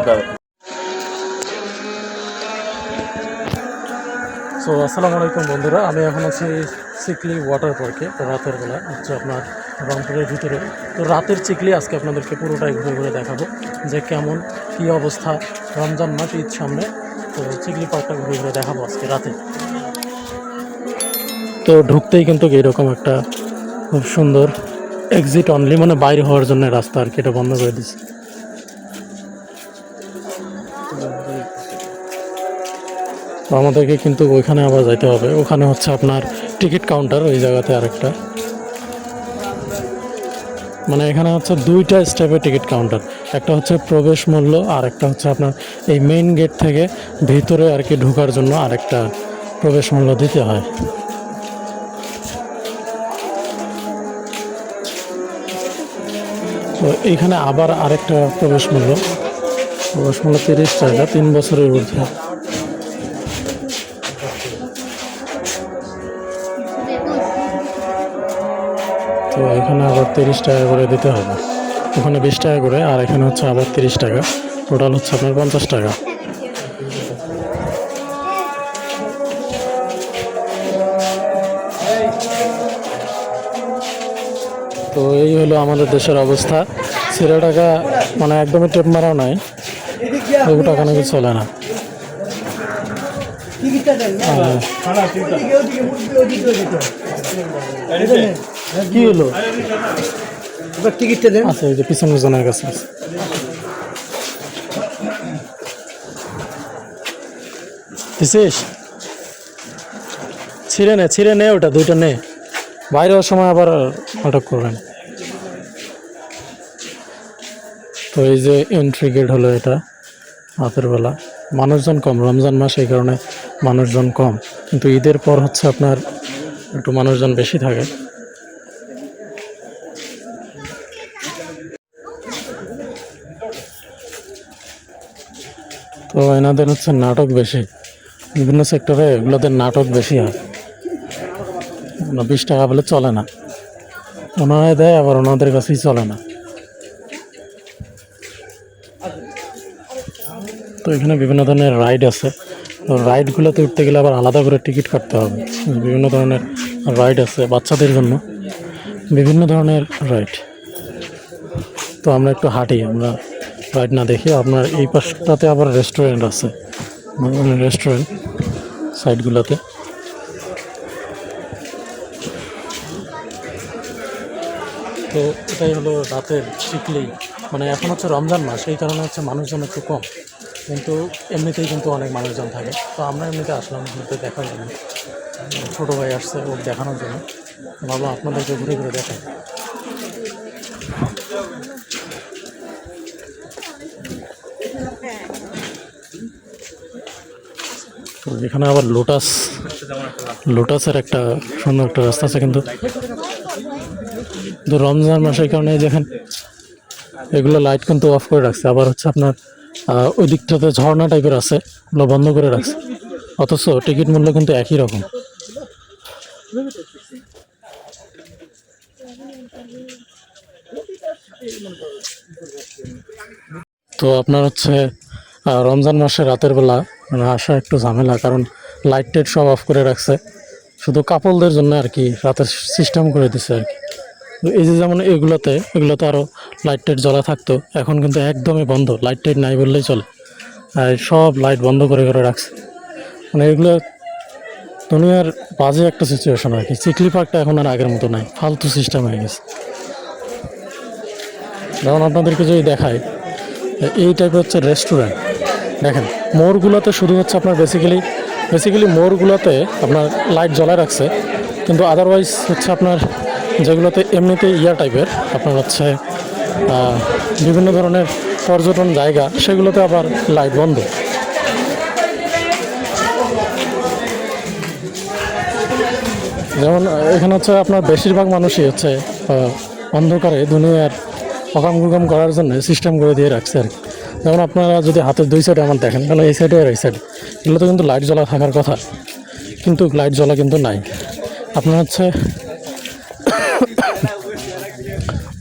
So আসসালামু আলাইকুম বন্ধুরা, আমি এখন আছি চিকলি ওয়াটার পার্কে। তো রাতের বেলা হচ্ছে আপনার রংপুরের ভিতরে। তো রাতের চিকলি আজকে আপনাদেরকে পুরোটাই ঘুরে ঘুরে দেখাবো যে কেমন কী অবস্থা। রমজান মাস, ঈদ সামনে, তো চিকলি পার্কটা ঘুরে ঘুরে দেখাবো আজকে রাতে। তো ঢুকতেই কিন্তু এইরকম একটা খুব সুন্দর এক্সিট অনলি, মানে বাইরে হওয়ার জন্য রাস্তা আর কি, এটা বন্ধ করে দিচ্ছে। আমাদেরকে কিন্তু ওইখানে আবার যাইতে হবে। ওখানে হচ্ছে আপনার টিকিট কাউন্টার, ওই জায়গাতে আরেকটা, মানে এখানে হচ্ছে দুইটা স্টেপে টিকিট কাউন্টার। একটা হচ্ছে প্রবেশ মূল্য, আর একটা হচ্ছে আপনার এই মেইন গেট থেকে ভিতরে আর কি ঢোকার জন্য আরেকটা প্রবেশ মূল্য দিতে হয়। তো এইখানে আবার আরেকটা প্রবেশ মূল্য 30 টাকা, 3 বছরের ঊর্ধ্বে। তো এখানে আবার 30 টাকা করে দিতে হবে, ওখানে 20 টাকা করে, আর এখানে হচ্ছে আবার 30 টাকা, টোটাল হচ্ছে আপনার 50 টাকা। তো এই হলো আমাদের দেশের অবস্থা। ছেড়ে টাকা মানে একদমই টেপ মারাও নাই, তবু টাকা নাকি চলে না। কি হলো? টিকিটটা দেন। আচ্ছা, এই যে পিছনের জনের কাছে আছে। ছিঁড়ে নে ওটা, দুইটা নে, বাইরে হওয়ার সময় আবার আটক করবেন। তো এই যে এন্ট্রি গেট হলো এটা। রাতের বেলা মানুষজন কম, রমজান মাস, এই কারণে মানুষজন কম, কিন্তু ঈদের পর হচ্ছে আপনার একটু মানুষজন বেশি থাকে। তো এনাদের হচ্ছে নাটক বেশি, বিভিন্ন সেক্টরে এগুলোদের নাটক বেশি হয়। 20 টাকা বলে চলে না, ওনারাই দেয়, আবার ওনাদের কাছেই চলে না। তো এখানে বিভিন্ন ধরনের রাইড আছে। তো রাইডগুলোতে উঠতে গেলে আবার আলাদা করে টিকিট কাটতে হবে। বিভিন্ন ধরনের রাইড আছে বাচ্চাদের জন্য, বিভিন্ন ধরনের রাইড। তো আমরা একটু হাঁটি, আমরা রাইড না দেখি। আপনার এই পাশটাতে আবার রেস্টুরেন্ট আছে, রেস্টুরেন্ট সাইডগুলোতে। তো এটাই হলো রাতের চিকলি। মানে এখন হচ্ছে রমজান মাস, এই কারণে হচ্ছে মানুষজন একটু কম, কিন্তু এমনিতেই কিন্তু অনেক মানুষজন থাকে। তো আমরা এমনিতে আসলাম ঘুরতে, দেখার জন্য। ছোটো ভাই আসছে ওকে দেখানোর জন্য, ভাবলাম আপনাদেরকে ঘুরে ঘুরে দেখাই। তো যেখানে আবার লোটাসের একটা সুন্দর একটা রাস্তা আছে, কিন্তু রমজান মাসের কারণে দেখেন এগুলো লাইট কিন্তু অফ করে রাখছে। আবার হচ্ছে আপনার ওই দিকটাতে ঝর্ণা টাইপের আছে, ওগুলো বন্ধ করে রাখছে, অথচ টিকিট মূল্য কিন্তু একই রকম। তো আপনার হচ্ছে রমজান মাসে রাতের বেলা আসা একটু ঝামেলা, কারণ লাইট টাইট সব অফ করে রাখছে, শুধু কাপলদের জন্য আর কি রাতের সিস্টেম করে দিছে আর কি। এই যে যেমন এগুলোতে আরও লাইট টাইট জ্বলা থাকতো, এখন কিন্তু একদমই বন্ধ, লাইট টাইট নাই বললেই চলে। আর সব লাইট বন্ধ করে রাখছে, মানে এগুলো দুনিয়ার বাজে একটা সিচুয়েশন আর কি। চিকলি পার্কটা এখন আর আগের মতো নাই, ফালতু সিস্টেম হয়ে গেছে। যেমন আপনাদেরকে যদি দেখায়, এই টাইপের হচ্ছে রেস্টুরেন্ট। দেখেন মোড়গুলোতে শুধু হচ্ছে আপনার বেসিক্যালি মোড়গুলোতে আপনার লাইট জ্বলায় রাখছে, কিন্তু আদারওয়াইজ হচ্ছে আপনার যেগুলোতে এমনিতে টাইপের আপনার হচ্ছে বিভিন্ন ধরনের পর্যটন জায়গা, সেগুলোতে আবার লাইট বন্ধ। যেমন এখানে হচ্ছে আপনার বেশিরভাগ মানুষই হচ্ছে অন্ধকারে দুনিয়ার অকাম করার জন্য সিস্টেম করে দিয়ে রাখছে আর কি। যেমন আপনারা যদি হাতের দুই সাইডে আমার দেখেন, তাহলে এই সাইডে আর এই সাইডে এগুলোতে কিন্তু লাইট জ্বলা থাকার কথা, কিন্তু লাইট জ্বলা কিন্তু নাই। আপনার হচ্ছে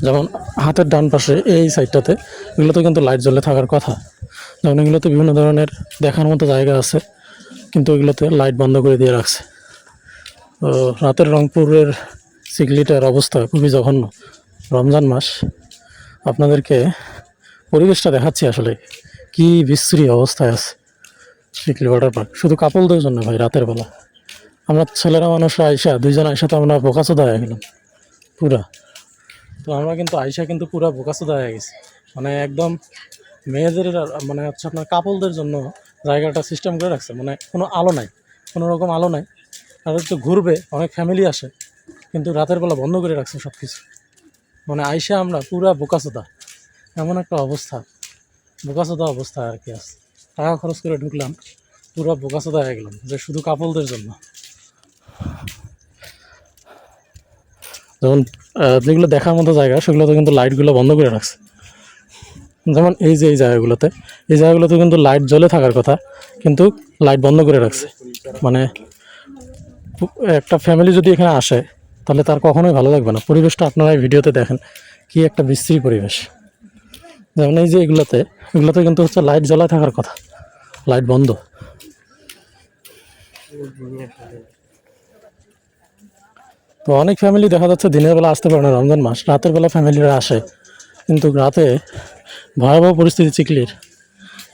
যেমন হাতের ডান পাশে এই সাইডটাতে এগুলোতে কিন্তু লাইট জ্বলে থাকার কথা। যেমন এগুলোতে বিভিন্ন ধরনের দেখার মতো জায়গা আছে, কিন্তু এগুলোতে লাইট বন্ধ করে দিয়ে রাখছে। তো রাতের রংপুরের সিকলিটার অবস্থা খুবই জঘন্য। রমজান মাস, আপনাদেরকে পরিবেশটা দেখাচ্ছি আসলে কি বিশ্রী অবস্থায় আছে সিকলি ওয়াটার পার্ক। শুধু কাপলদের জন্য ভাই, রাতের বেলা আমরা ছেলেরা মানুষরা আইসা, দুইজন আইসা তো আমরা বোকাচোদা হয়ে গেলাম পুরা। তো আমরা কিন্তু আইসা কিন্তু পুরা বোকাচোদা হয়ে গেছি, মানে একদম মেয়েদের মানে হচ্ছে আপনার কাপলদের জন্য জায়গাটা সিস্টেম করে রাখছে, মানে কোনো আলো নাই, কোনো রকম আলো নাই। তাদের তো ঘুরবে, অনেক ফ্যামিলি আসে, কিন্তু রাতের বেলা বন্ধ করে রাখছে সব কিছু। মানে আইসা আমরা পুরা বোকাচোদা, এমন একটা অবস্থা, বোকাচোদা অবস্থা আর কি আছে। টাকা খরচ করে ঢুকলাম, পুরো বোকাচোদা হয়ে গেলাম যে শুধু কাপলদের জন্য। যেমন যেগুলো দেখার মতো জায়গা সেগুলোতে কিন্তু লাইটগুলো বন্ধ করে রাখছে। যেমন এই যে এই জায়গাগুলোতে কিন্তু লাইট জ্বলে থাকার কথা, কিন্তু লাইট বন্ধ করে রাখছে। মানে একটা ফ্যামিলি যদি এখানে আসে তাহলে তার কখনোই ভালো লাগবে না। পরিবেশটা আপনারা এই ভিডিওতে দেখেন, কি একটা বিশ্রী পরিবেশ। যেমন এই যে এগুলোতে কিন্তু হচ্ছে লাইট জ্বলা থাকার কথা, লাইট বন্ধ। তো অনেক ফ্যামিলি দেখা যাচ্ছে দিনের বেলা আসতে পারে না, রমজান মাস, রাতের বেলা ফ্যামিলিরা আসে, কিন্তু রাতে ভয়াবহ পরিস্থিতি চিকলির।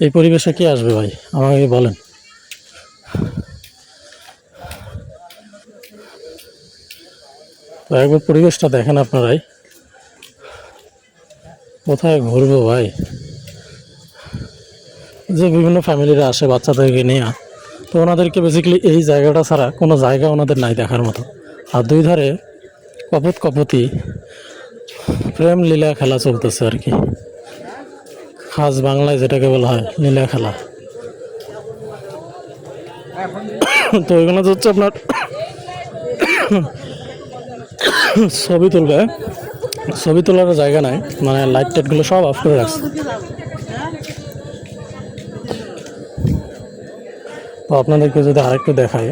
এই পরিবেশে কে আসবে ভাই, আমাকে বলেন। তো একবার পরিবেশটা দেখেন আপনারাই, কোথায় ঘুরবো ভাই। যে বিভিন্ন ফ্যামিলিরা আসে বাচ্চাদেরকে নিয়ে, তো ওনাদেরকে বেসিক্যালি এই জায়গাটা ছাড়া কোনো জায়গা ওনাদের নাই দেখার মতো। আর দুই ধারে কপতি প্রেম লীলা খেলা চলতেছে আর কি, খাস বাংলায় যেটাকে বলা হয় লীলা খেলা। তো এখানে হচ্ছে আপনার ছবি তোলার জায়গা নাই, মানে লাইট টাইটগুলো সব অফ করে রাখছে। তো আপনাদেরকে যদি আরেকটু দেখাই,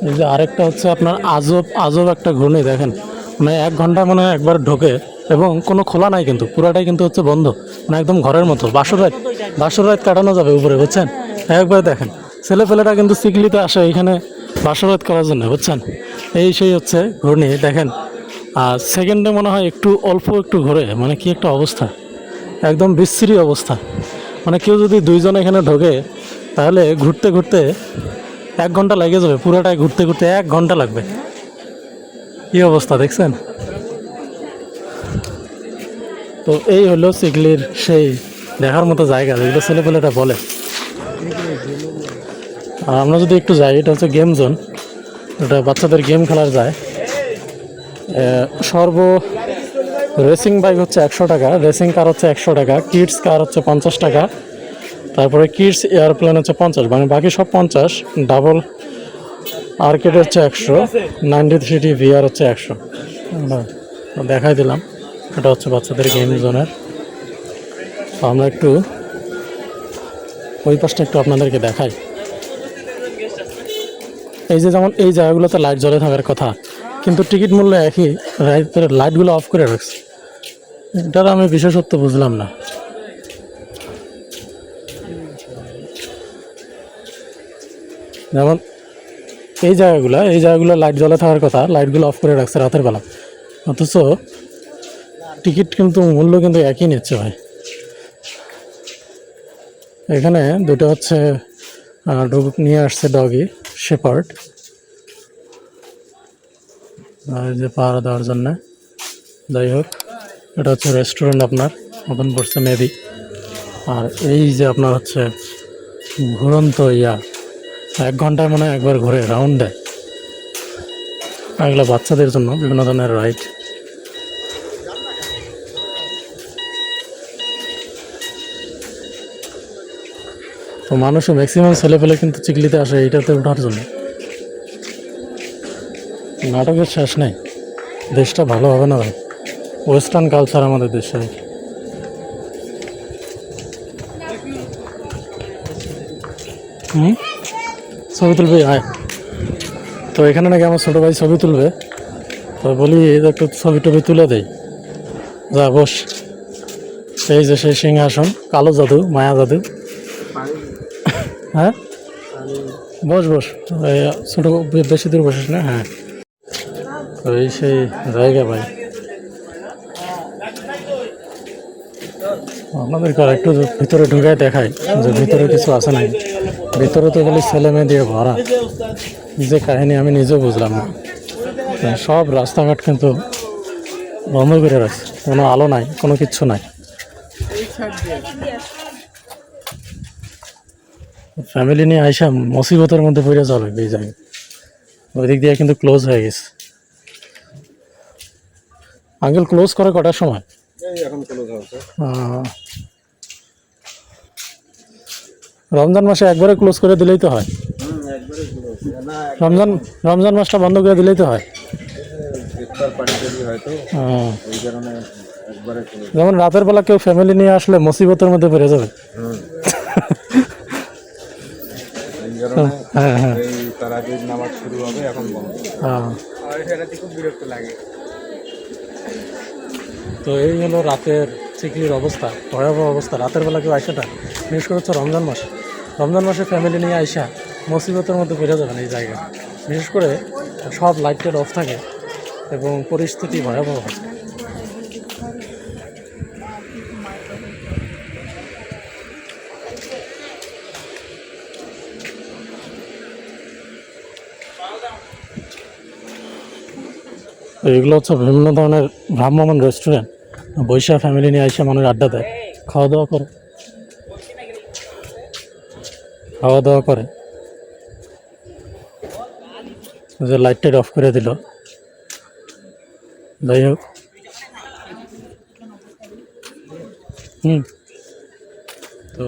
এই যে আরেকটা হচ্ছে আপনার আজব একটা ঘূর্ণি দেখেন, মানে 1 ঘন্টা মানে একবার ঢোকে এবং কোনো খোলা নাই, কিন্তু পুরাটাই কিন্তু হচ্ছে বন্ধ, মানে একদম ঘরের মতো। বাসর রাত কাটানো যাবে উপরে, বুঝছেন। একবার দেখেন, ছেলেপেলেরা কিন্তু সিকলিতে আসে এখানে বাসর রাত করার জন্য, বুঝছেন। এই সেই হচ্ছে ঘূর্ণি দেখেন। আর সেকেন্ডে মনে হয় অল্প একটু ঘোরে, মানে কি একটা অবস্থা, একদম বিশ্রী অবস্থা। মানে কেউ যদি 2 জন এখানে ঢোকে তাহলে ঘুরতে ঘুরতে 1 ঘন্টা লেগে যাবে, পুরাটাই ঘুরতে ঘুরতে 1 ঘন্টা লাগবে। কি অবস্থা দেখছেন। তো এই হলো সিকলির সেই দেখার মতো জায়গা যেগুলো ছেলেপেলেটা বলে। আর আমরা যদি একটু যাই, এটা হচ্ছে গেম জোন, এটা বাচ্চাদের গেম খেলার যায়। রেসিং বাইক হচ্ছে 100 টাকা, রেসিং কার হচ্ছে 100 টাকা, কিডস কার হচ্ছে 50 টাকা, তারপরে কিডস এয়ারপ্লেন হচ্ছে 50, মানে বাকি সব 50। ডাবল আর্কেড হচ্ছে 100, 93D VR হচ্ছে 100। দেখাই দিলাম, এটা হচ্ছে বাচ্চাদের গেম জোনের। তো আমরা একটু ওই পাশটা একটু আপনাদেরকে দেখাই। এই যে যেমন এই জায়গাগুলোতে লাইট জ্বলে থাকার কথা, কিন্তু টিকিট মূল্য একই, লাইটগুলো অফ করে রাখছে। এটার আমি বিশেষত্ব বুঝলাম না। যেমন এই জায়গাগুলো লাইট জ্বলে থাকার কথা, লাইটগুলো অফ করে রাখছে রাতের বেলা, অথচ টিকিট কিন্তু মূল্য কিন্তু একই নিচ্ছে ভাই। এখানে দুটো হচ্ছে নিয়ে আসছে ডগি শেপার্ড, আর যে পাহারা দেওয়ার জন্যে। যাই হোক, এটা হচ্ছে রেস্টুরেন্ট আপনার নতুন পড়ছে মেবি। আর এই যে আপনার হচ্ছে ঘুরন্ত 1 ঘন্টায় মনে হয় একবার ঘুরে রাউন্ড দেয়। এগুলো বাচ্চাদের জন্য বিভিন্ন ধরনের রাইড। তো মানুষও ম্যাক্সিমাম ছেলেপেলে কিন্তু চিকলিতে আসে এইটাতে ওঠার জন্য। নাটকের শেষ নেই, দেশটা ভালো হবে না ভাই, ওয়েস্টার্ন কালচার আমাদের দেশে। ছবি তুলবে আয়। তো এখানে নাকি আমার ছোটো ভাই ছবি তুলবে, তো বলি একটু ছবি টবি তুলে দেই। যা বস, সেই যে সেই সিংহাসন, কালো জাদু, মায়া জাদু। হ্যাঁ বস বস, এই ছোট বেশি দূর বসিস না। হ্যাঁ তো এই সেই জায়গা ভাই, আপনাদেরকে আর একটু ভিতরে ঢুকায় দেখাই যে ভিতরে কিছু আছে নাকি। ভিতরে তো খালি ছেলে মেয়ে দিয়ে ভরা, যে কাহিনী আমি নিজেও বুঝলাম না। সব রাস্তাঘাট কিন্তু বন্ধ করে রাখছে, কোনো আলো নাই, কোনো কিচ্ছু নাই। ফ্যামিলি নিয়ে আইসা মুসিবতের মধ্যে পড়ে যাবে এই জায়গায়। ওই দিক দিয়ে কিন্তু ক্লোজ হয়ে গেছে। আঙ্কেল ক্লোজ করে কটার সময়? রমজান মাসে একবারে ক্লোজ করে দিলেই তো হয়। রমজান রমজান মাসটা বন্ধ করে দিলেই তো হয়। যেমন রাতের বেলা কেউ ফ্যামিলি নিয়ে আসলে মুসিবতের মধ্যে পড়ে যাবে। হ্যাঁ হ্যাঁ তো এই হলো রাতের চিকলির অবস্থা, ভয়াবহ অবস্থা। রাতের বেলা কেউ আইসাটা, বিশেষ করে হচ্ছে রমজান মাস, রমজান মাসে ফ্যামিলি নিয়ে আইসা মুসিবতের মধ্যে বেড়ে যাবেন এই জায়গা। বিশেষ করে সব লাইটের অফ থাকে এবং পরিস্থিতি ভয়াবহ হয়। এগুলো হচ্ছে বিভিন্ন ধরনের ভ্রাম্যমান রেস্টুরেন্ট, বৈশা ফ্যামিলি নিয়ে আইসা মানুষ আড্ডা দেয়, খাওয়া দাওয়া করে, যে লাইট টাইট অফ করে দিল। যাই হোক, তো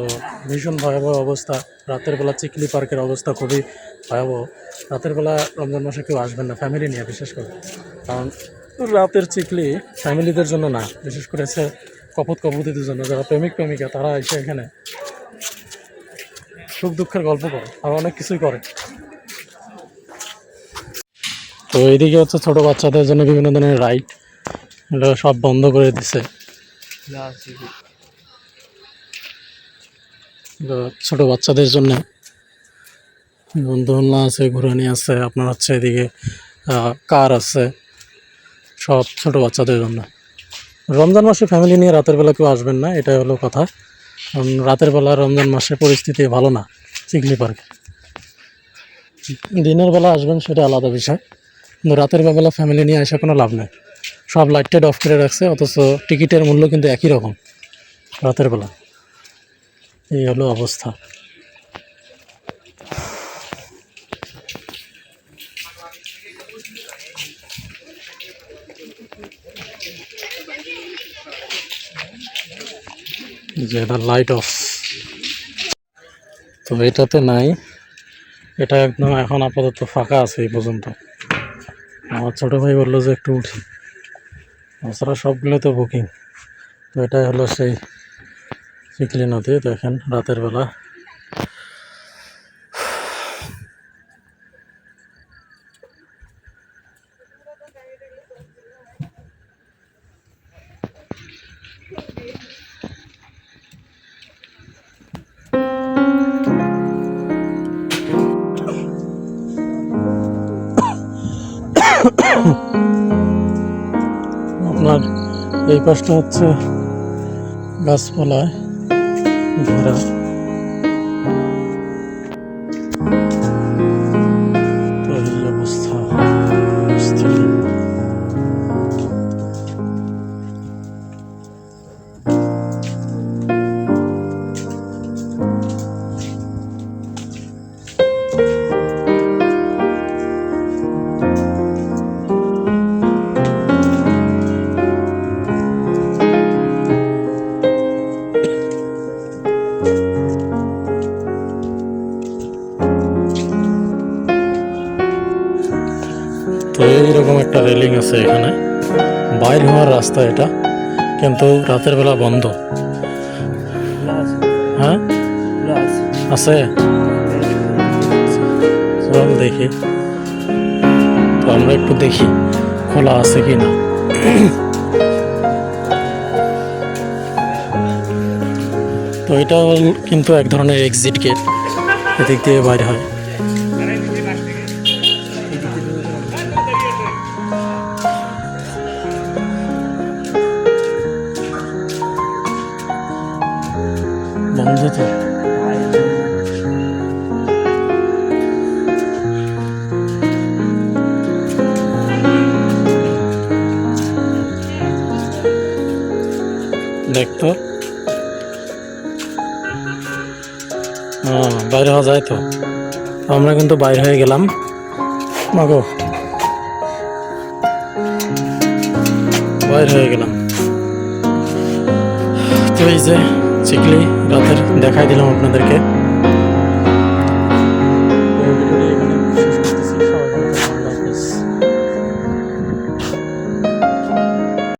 ভীষণ ভয়াবহ অবস্থা। রাতের বেলা চিকলি পার্কের অবস্থা খুবই ভয়াবহ। রাতের বেলা রমজান মাসে কেউ আসবেন না ফ্যামিলি নিয়ে, বিশেষ করে, কারণ রাতের চিকলি ফ্যামিলিদের জন্য না, বিশেষ করে হচ্ছে কপতিদের জন্য, যারা প্রেমিক প্রেমিকা, তারা এসে এখানে সুখ দুঃখের গল্প করে আর অনেক কিছুই করে। তো এইদিকে হচ্ছে ছোট বাচ্চাদের জন্য বিভিন্ন ধরনের রাইড, এগুলো সব বন্ধ করে দিছে। ছোট বাচ্চাদের জন্য দোলনা আছে, ঘুরানি আছে, আপনার হচ্ছে এদিকে কার আছে, সব ছোট বাচ্চাদের জন্য। রমজান মাসে ফ্যামিলি নিয়ে রাতের বেলা কেউ আসবেন না, এটাই হলো কথা। কারণ রাতের বেলা রমজান মাসে পরিস্থিতি ভালো না চিকলি পার্কে। দিনের বেলা আসবেন সেটা আলাদা বিষয়, কিন্তু রাতের বেলা ফ্যামিলি নিয়ে আসা কোনো লাভ নেই। সব লাইট অফ করে রাখছে, অথচ টিকিটের মূল্য কিন্তু একই রকম রাতের বেলা। এই হলো অবস্থা। যে এটা লাইট অফ, তো এটাতে নাই, এটা একদম এখন আপাতত ফাঁকা আছে এই পর্যন্ত। আমার ছোটো ভাই বললো যে একটু উঠি, তাছাড়া সবগুলো তো বুকিং। তো এটাই হলো সেই চিকলি নদী, দেখেন রাতের বেলা। আপনার এই পাশটা হচ্ছে গাছপালায় ঘেরা। তো এই অবস্থা। তো এইরকম একটা রেলিং আছে এখানে, বাইর হওয়ার রাস্তা এটা, কিন্তু রাতের বেলা বন্ধ। হ্যাঁ আছে, চল দেখি। তো আমরা একটু দেখি খোলা আছে কি না। তো এটাও কিন্তু এক ধরনের এক্সিট গেট, এদিক দিয়ে বাইরে হয়। বন্ধ তো। দেখতো বাইরে হওয়া যায় তো। আমরা কিন্তু বাইরে হয়ে গেলাম। মাগো, বাইরে হয়ে গেলাম। তো এই যে চিকলি রাতের দেখাই দিলাম আপনাদেরকে।